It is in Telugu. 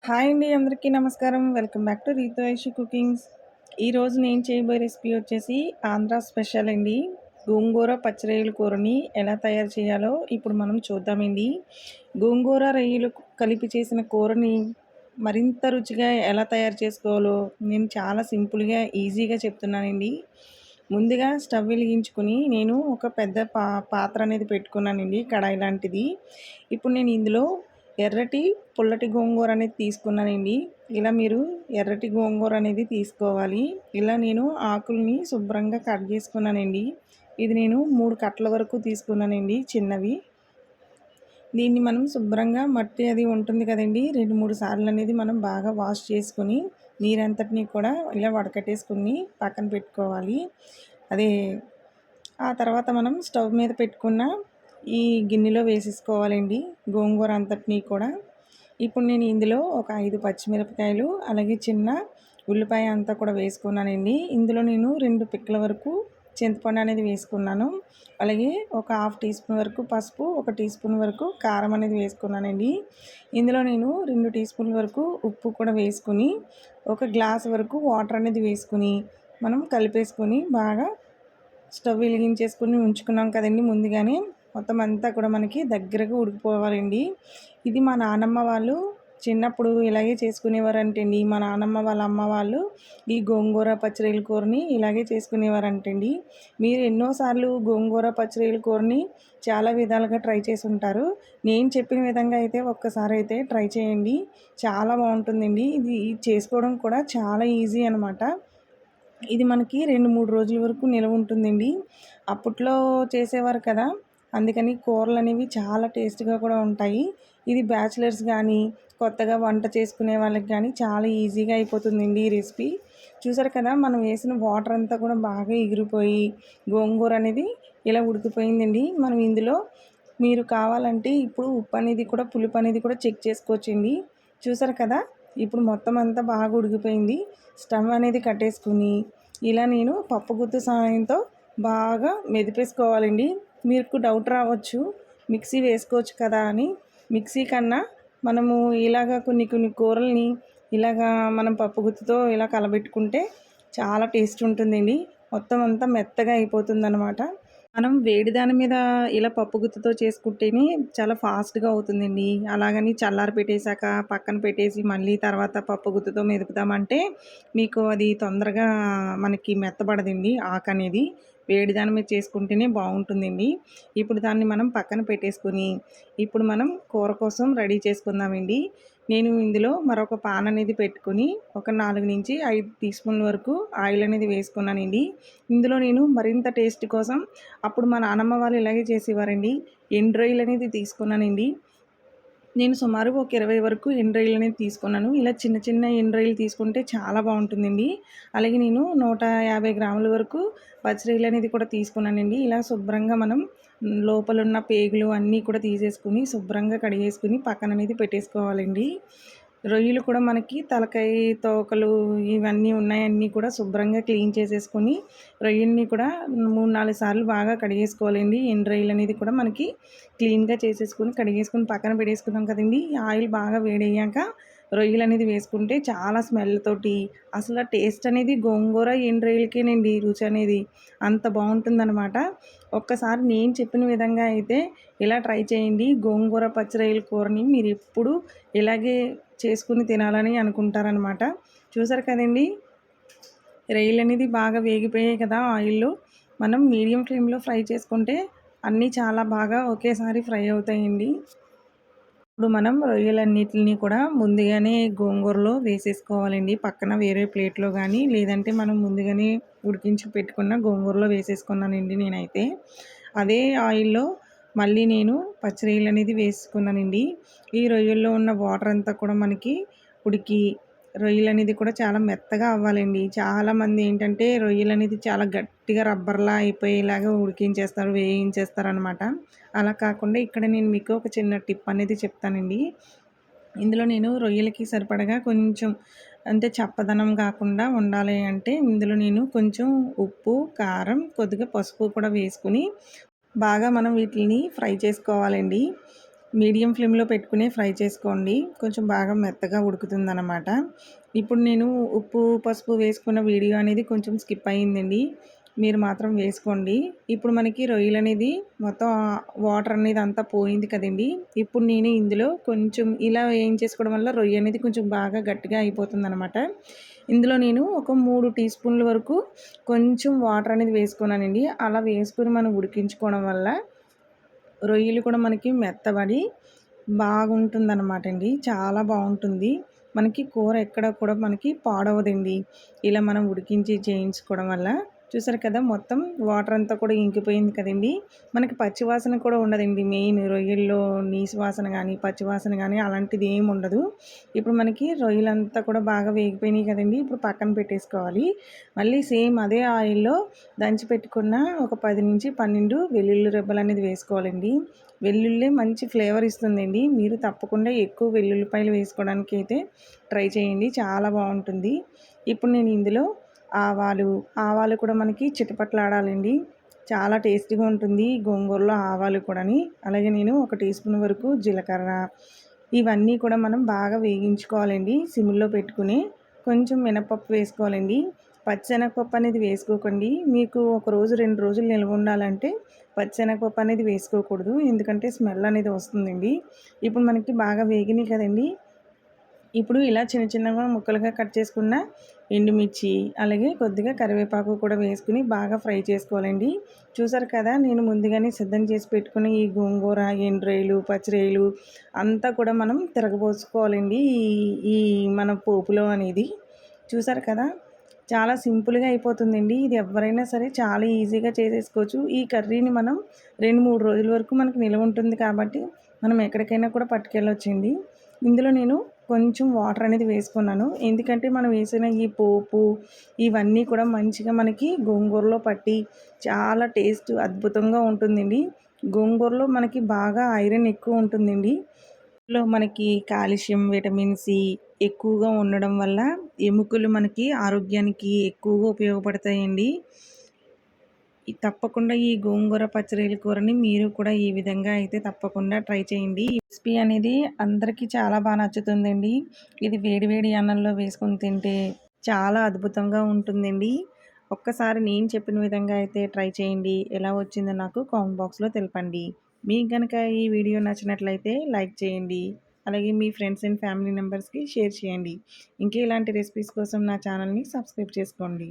హాయ్ అండి. అందరికీ నమస్కారం. Welcome back to Ritu Aishi cookings. ఈరోజు నేను చేయబోయే రెసిపీ వచ్చేసి ఆంధ్ర స్పెషల్ అండి. గోంగూర పచ్చి రొయ్యల కూరని ఎలా తయారు చేయాలో ఇప్పుడు మనం చూద్దామండి. గోంగూర రొయ్యలు కలిపి చేసిన కూరని మరింత రుచిగా ఎలా తయారు చేసుకోవాలో నేను చాలా సింపుల్‌గా, ఈజీగా చెప్తున్నానండి. ముందుగా స్టవ్ వెలిగించుకొని నేను ఒక పెద్ద పాత్ర అనేది పెట్టుకున్నానండి. కడాయి లాంటిది. ఇప్పుడు నేను ఇందులో ఎర్రటి, పుల్లటి గోంగూర అనేది తీసుకున్నానండి. ఇలా మీరు ఎర్రటి గోంగూర అనేది తీసుకోవాలి. ఇలా నేను ఆకుల్ని శుభ్రంగా కట్ చేసుకున్నానండి. ఇది నేను 3 కట్టల వరకు తీసుకున్నానండి చిన్నవి. దీన్ని మనం శుభ్రంగా మట్టి అది ఉంటుంది కదండీ! 2, 3 సార్లు అనేది మనం బాగా వాష్ చేసుకొని, నీరంతటిని కూడా ఇలా వడకట్టేసుకొని పక్కన పెట్టుకోవాలి. అదే ఆ తర్వాత మనం స్టవ్ మీద పెట్టుకున్న ఈ గిన్నెలో వేసేసుకోవాలండి గోంగూర అంతటిని కూడా. ఇప్పుడు నేను ఇందులో ఒక 5 పచ్చిమిరపకాయలు, అలాగే చిన్న ఉల్లిపాయ అంతా కూడా వేసుకున్నానండి. ఇందులో నేను 2 పిక్కల వరకు చింతపండు అనేది వేసుకున్నాను. అలాగే ఒక హాఫ్ టీ స్పూన్ వరకు పసుపు, 1 టీ స్పూన్ వరకు కారం అనేది వేసుకున్నానండి. ఇందులో నేను 2 టీ స్పూన్ల వరకు ఉప్పు కూడా వేసుకొని, ఒక గ్లాస్ వరకు వాటర్ అనేది వేసుకొని, మనం కలిపేసుకొని బాగా స్టవ్ వెలిగించేసుకొని ఉంచుకున్నాం కదండి ముందుగానే. మొత్తం అంతా కూడా మనకి దగ్గరగా ఉడికిపోవాలండి. ఇది మా నానమ్మ వాళ్ళు చిన్నప్పుడు ఇలాగే చేసుకునేవారంటండి. మా నానమ్మ వాళ్ళ అమ్మ వాళ్ళు ఈ గోంగూర పచ్చిరొయ్యల కూరని ఇలాగే చేసుకునేవారంటండి. మీరు ఎన్నోసార్లు గోంగూర పచ్చిరొయ్యల కూరని చాలా విధాలుగా ట్రై చేసి ఉంటారు. నేను చెప్పిన విధంగా అయితే ఒక్కసారి అయితే ట్రై చేయండి. చాలా బాగుంటుందండి. ఇది చేసుకోవడం కూడా చాలా ఈజీ అనమాట. ఇది మనకి 2, 3 రోజుల వరకు నిలవ ఉంటుందండి. అప్పట్లో చేసేవారు కదా! అందుకని కూరలనేవి చాలా టేస్ట్‌గా కూడా ఉంటాయి. ఇది బ్యాచిలర్స్ గానీ, కొత్తగా వంట చేసుకునే వాళ్ళకి గానీ చాలా ఈజీగా అయిపోతుందండి ఈ రెసిపీ. చూసారు కదా! మనం వేసిన వాటర్ అంతా కూడా బాగా ఎగిరిపోయి, గోంగూర అనేది ఇలా ఉడికిపోయిందండి. మనం ఇందులో మీరు కావాలంటే ఇప్పుడు ఉప్పు అనేది కూడా, పులుపు అనేది కూడా చెక్ చేసుకోవచ్చండి. చూసారు కదా! ఇప్పుడు మొత్తం అంతా బాగా ఉడికిపోయింది. స్టవ్ అనేది కట్టేసుకొని, ఇలా నేను పప్పు గుత్తు సహాయంతో బాగా మెదిపేసుకోవాలండి. మీకు డౌట్ రావచ్చు, మిక్సీ వేసుకోవచ్చు కదా అని. మిక్సీ కన్నా మనము ఇలాగ కొన్ని కొన్ని కూరల్ని ఇలాగా మనం పప్పు గుత్తుతో ఇలా కలబెట్టుకుంటే చాలా టేస్ట్ ఉంటుందండి. మొత్తం అంతా మెత్తగా అయిపోతుందనమాట. మనం వేడి దాని మీద ఇలా పప్పు గుత్తితో చేసుకుంటేనే చాలా ఫాస్ట్‌గా అవుతుందండి. అలాగని చల్లారి పెట్టేసాక పక్కన పెట్టేసి మళ్ళీ తర్వాత పప్పు గుత్తితో మెదుపుతామంటే మీకు అది తొందరగా మనకి మెత్తబడదండి ఆకనేది. వేడి దాని మీద చేసుకుంటేనే బావుంటుందండి. ఇప్పుడు దాన్ని మనం పక్కన పెట్టేసుకొని, ఇప్పుడు మనం కూర కోసం రెడీ చేసుకుందామండి. నేను ఇందులో మరొక పాన్ అనేది పెట్టుకొని ఒక 4-5 టీ స్పూన్ల వరకు ఆయిల్ అనేది వేసుకున్నానండి. ఇందులో నేను మరింత టేస్ట్ కోసం అప్పుడు మా నానమ్మ వాళ్ళు ఇలాగే చేసేవారండి. ఎండు రొయ్యలనేది తీసుకున్నానండి. నేను సుమారు ఒక 20 వరకు ఎండు రొయ్యలనేది తీసుకున్నాను. ఇలా చిన్న చిన్న ఎండు రొయ్యలు తీసుకుంటే చాలా బావుంటుందండి. అలాగే నేను 150 గ్రాముల వరకు పచ్చి రొయ్యలనేది కూడా తీసుకున్నానండి. ఇలా శుభ్రంగా మనం లోపలున్న పేగులు అన్నీ కూడా తీసేసుకొని, శుభ్రంగా కడిగేసుకొని పక్కననేది పెట్టేసుకోవాలండి. రొయ్యలు కూడా మనకి తలకాయ, తోకలు ఇవన్నీ ఉన్నాయన్నీ కూడా శుభ్రంగా క్లీన్ చేసేసుకొని, రొయ్యల్ని కూడా 3, 4 సార్లు బాగా కడిగేసుకోవాలండి. ఎండు రొయ్యలనేది కూడా మనకి క్లీన్‌గా చేసేసుకొని, కడిగేసుకొని పక్కన పెట్టేసుకున్నాం కదండీ! ఆయిల్ బాగా వేడయ్యాక రొయ్యలనేది వేసుకుంటే చాలా స్మెల్ తోటి అసల టేస్ట్ అనేది గోంగూర, ఎండు రొయ్యలకేనండి రుచనేది. అంత బావుంటుందనమాట. ఒక్కసారి నేను చెప్పిన విధంగా అయితే ఇలా ట్రై చేయండి. గోంగూర పచ్చి రొయ్యల కూరని మీరెప్పుడు ఇలాగే చేసుకొని తినాలని అనుకుంటారనమాట. చూసారు కదండీ! రొయ్యలనేది బాగా వేగిపోయాయి కదా ఆయిల్‌లో. మనం మీడియం ఫ్లేమ్‌లో ఫ్రై చేసుకుంటే అన్నీ చాలా బాగా ఒకేసారి ఫ్రై అవుతాయండి. ఇప్పుడు మనం రొయ్యలన్నిటిని కూడా ముందుగానే గోంగూరలో వేసేసుకోవాలండి. పక్కన వేరే ప్లేట్‌లో గానీ, లేదంటే మనం ముందుగానే ఉడికించి పెట్టుకున్న గోంగూరలో వేసేసుకున్నానండి నేనైతే. అదే ఆయిల్‌లో మళ్ళీ నేను పచ్చి రొయ్యలనేది వేసుకున్నానండి. ఈ రొయ్యల్లో ఉన్న వాటర్ అంతా కూడా మనకి ఉడికి రొయ్యలనేది కూడా చాలా మెత్తగా అవ్వాలండి. చాలామంది ఏంటంటే రొయ్యలనేది చాలా గట్టిగా రబ్బర్‌లా అయిపోయేలాగా ఉడికించేస్తారు, వేయించేస్తారనమాట. అలా కాకుండా ఇక్కడ నేను మీకు ఒక చిన్న టిప్ అనేది చెప్తానండి. ఇందులో నేను రొయ్యలకి సరిపడగా కొంచెం అంటే చప్పదనం కాకుండా ఉండాలి అంటే ఇందులో నేను కొంచెం ఉప్పు, కారం, కొద్దిగా పసుపు కూడా వేసుకొని బాగా మనం వీటిని ఫ్రై చేసుకోవాలండి. మీడియం ఫ్లేమ్‌లో పెట్టుకుని ఫ్రై చేసుకోండి. కొంచెం బాగా మెత్తగా ఉడుకుతుందనమాట. ఇప్పుడు నేను ఉప్పు, పసుపు వేసుకున్న వీడియో అనేది కొంచెం స్కిప్ అయిందండి. మీరు మాత్రం వేసుకోండి. ఇప్పుడు మనకి రొయ్యలనేది మొత్తం వాటర్ అనేది అంతా పోయింది కదండీ! ఇప్పుడు నేను ఇందులో కొంచెం ఇలా వేయించేసుకోవడం వల్ల రొయ్య అనేది కొంచెం బాగా గట్టిగా అయిపోతుందనమాట. ఇందులో నేను ఒక 3 టీ స్పూన్ల వరకు కొంచెం వాటర్ అనేది వేసుకున్నానండి. అలా వేసుకొని మనం ఉడికించుకోవడం వల్ల రొయ్యలు కూడా మనకి మెత్తబడి బాగుంటుందన్నమాట అండి. చాలా బాగుంటుంది. మనకి కూర ఎక్కడ కూడా మనకి పాడవదండి. ఇలా మనం ఉడికించి చేయించుకోవడం వల్ల. చూసారు కదా! మొత్తం వాటర్ అంతా కూడా ఇంకిపోయింది కదండీ! మనకి పచ్చి వాసన కూడా ఉండదండి. మెయిన్ రొయ్యల్లో నీసు వాసన గానీ, పచ్చి వాసన గానీ అలాంటిది ఏమి ఉండదు. ఇప్పుడు మనకి రొయ్యలంతా కూడా బాగా వేగిపోయినాయి కదండీ! ఇప్పుడు పక్కన పెట్టేసుకోవాలి. మళ్ళీ సేమ్ అదే ఆయిల్‌లో దంచి పెట్టుకున్న ఒక 10-12 వెల్లుల్లి రెబ్బలనేది వేసుకోవాలండి. వెల్లుల్లి మంచి ఫ్లేవర్ ఇస్తుందండి. మీరు తప్పకుండా ఎక్కువ వెల్లుల్లిపాయలు వేసుకోవడానికైతే ట్రై చేయండి. చాలా బాగుంటుంది. ఇప్పుడు నేను ఇందులో ఆవాలు కూడా మనకి చిటపటలాడాలండి. చాలా టేస్టీగా ఉంటుంది గోంగూరలో ఆవాలు కూడాని. అలాగే నేను ఒక టీ స్పూన్ వరకు జీలకర్ర ఇవన్నీ కూడా మనం బాగా వేగించుకోవాలండి సిమ్‌లో పెట్టుకుని. కొంచెం మినపప్పు వేసుకోవాలండి. పచ్చెనగపప్పు అనేది వేసుకోకండి. మీకు ఒక రోజు 2 రోజులు నిల్వ ఉండాలంటే పచ్చెనగపప్పు అనేది వేసుకోకూడదు. ఎందుకంటే స్మెల్ అనేది వస్తుందండి. ఇప్పుడు మనకి బాగా వేగినాయి కదండీ! ఇప్పుడు ఇలా చిన్న చిన్నగా ముక్కలుగా కట్ చేసుకున్న ఎండుమిర్చి, అలాగే కొద్దిగా కరివేపాకు కూడా వేసుకుని బాగా ఫ్రై చేసుకోవాలండి. చూసారు కదా! నేను ముందుగానే సిద్ధం చేసి పెట్టుకున్న ఈ గోంగూర, ఎండు రొయ్యలు, పచ్చి రొయ్యలు అంతా కూడా మనం తిరగబోసుకోవాలండి. ఈ ఈ మన పోపులో అనేది. చూసారు కదా! చాలా సింపుల్‌గా అయిపోతుందండి. ఇది ఎవ్వరైనా సరే చాలా ఈజీగా చేసేసుకోవచ్చు. ఈ కర్రీని మనం 2, 3 రోజుల వరకు మనకు నిలవ ఉంటుంది కాబట్టి మనం ఎక్కడికైనా కూడా పట్టుకెళ్ళొచ్చండి. ఇందులో నేను కొంచెం వాటర్ అనేది వేసుకున్నాను. ఎందుకంటే మనం వేసిన ఈ పోపు ఇవన్నీ కూడా మంచిగా మనకి గోంగూరలో పట్టి చాలా టేస్ట్ అద్భుతంగా ఉంటుందండి. గోంగూరలో మనకి బాగా ఐరన్ ఎక్కువ ఉంటుందండి. లో మనకి కాల్షియం, విటమిన్ సి ఎక్కువగా ఉండడం వల్ల ఎముకలు మనకి ఆరోగ్యానికి ఎక్కువగా ఉపయోగపడతాయండి. తప్పకుండా ఈ గోంగూర పచ్చరొయ్యల కూరని మీరు కూడా ఈ విధంగా అయితే తప్పకుండా ట్రై చేయండి. ఈ రెసిపీ అనేది అందరికీ చాలా నచ్చుతుందండి. ఇది వేడి వేడి అన్నంలో వేసుకొని తింటే చాలా అద్భుతంగా ఉంటుందండి. ఒక్కసారి నేను చెప్పిన విధంగా అయితే ట్రై చేయండి. ఎలా వచ్చిందో నాకు కామెంట్ బాక్స్‌లో తెలపండి. మీకు గనక ఈ వీడియో నచ్చినట్లయితే లైక్ చేయండి. అలాగే మీ ఫ్రెండ్స్ అండ్ ఫ్యామిలీ మెంబర్స్‌కి షేర్ చేయండి. ఇంకా ఇలాంటి రెసిపీస్ కోసం నా ఛానల్‌ని సబ్స్క్రైబ్ చేసుకోండి.